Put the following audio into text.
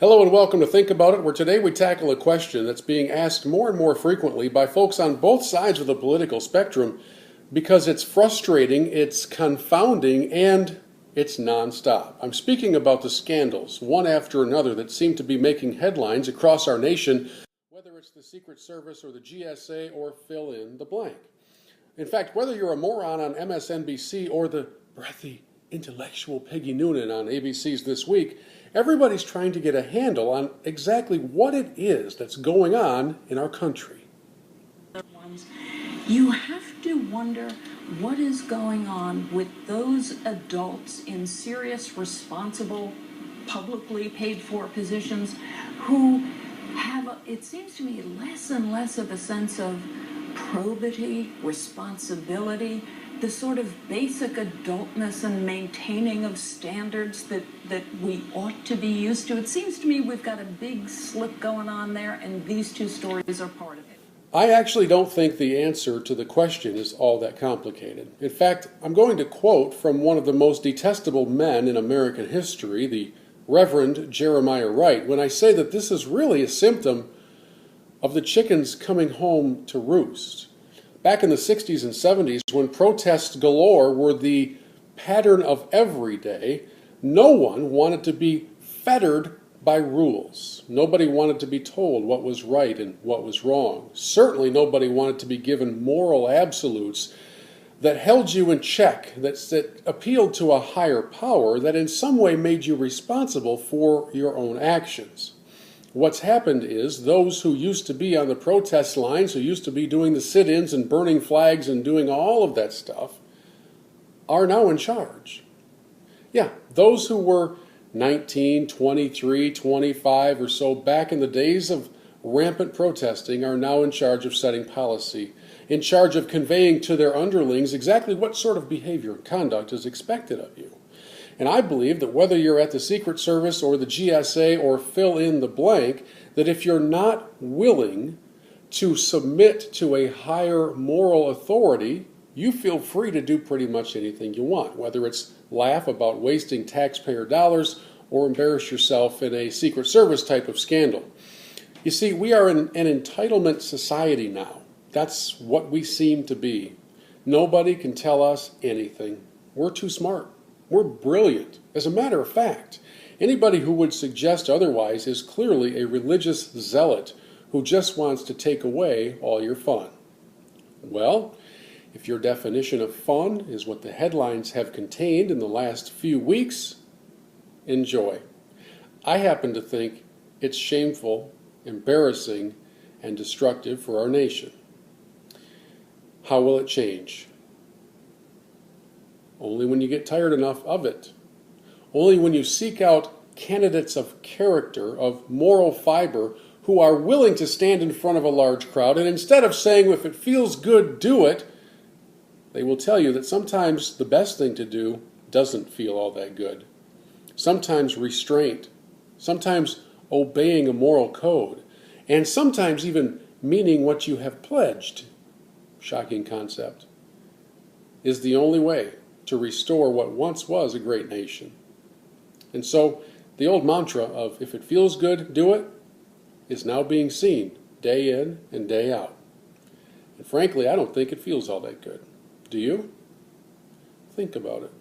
Hello and welcome to Think About It, where today we tackle a question that's being asked more and more frequently by folks on both sides of the political spectrum because it's frustrating, it's confounding, and it's nonstop. I'm speaking about the scandals, one after another, that seem to be making headlines across our nation, whether it's the Secret Service or the GSA or fill in the blank. In fact, whether you're a moron on MSNBC or the breathy, intellectual Peggy Noonan on ABC's This Week, everybody's trying to get a handle on exactly what it is that's going on in our country. You have to wonder what is going on with those adults in serious, responsible, publicly paid for positions who have, it seems to me, less and less of a sense of probity, responsibility, the sort of basic adultness and maintaining of standards that we ought to be used to. It seems to me we've got a big slip going on there, and these two stories are part of it. I actually don't think the answer to the question is all that complicated. In fact, I'm going to quote from one of the most detestable men in American history, the Reverend Jeremiah Wright, when I say that this is really a symptom of the chickens coming home to roost. Back in the 60s and 70s, when protests galore were the pattern of every day, no one wanted to be fettered by rules. Nobody wanted to be told what was right and what was wrong. Certainly nobody wanted to be given moral absolutes that held you in check, that appealed to a higher power, that in some way made you responsible for your own actions. What's happened is those who used to be on the protest lines, who used to be doing the sit-ins and burning flags and doing all of that stuff, are now in charge. Yeah, those who were 19, 23, 25 or so back in the days of rampant protesting are now in charge of setting policy, in charge of conveying to their underlings exactly what sort of behavior and conduct is expected of you. And I believe that whether you're at the Secret Service or the GSA or fill in the blank, that if you're not willing to submit to a higher moral authority, you feel free to do pretty much anything you want, whether it's laugh about wasting taxpayer dollars or embarrass yourself in a Secret Service type of scandal. You see, we are in an entitlement society now. That's what we seem to be. Nobody can tell us anything. We're too smart. We're brilliant. As a matter of fact, anybody who would suggest otherwise is clearly a religious zealot who just wants to take away all your fun. Well, if your definition of fun is what the headlines have contained in the last few weeks, enjoy. I happen to think it's shameful, embarrassing, and destructive for our nation. How will it change? Only when you get tired enough of it. Only when you seek out candidates of character, of moral fiber, who are willing to stand in front of a large crowd, and instead of saying, if it feels good, do it, they will tell you that sometimes the best thing to do doesn't feel all that good. Sometimes restraint, sometimes obeying a moral code, and sometimes even meaning what you have pledged, shocking concept, is the only way to restore what once was a great nation. And so the old mantra of if it feels good, do it, is now being seen day in and day out. And frankly, I don't think it feels all that good. Do you? Think about it.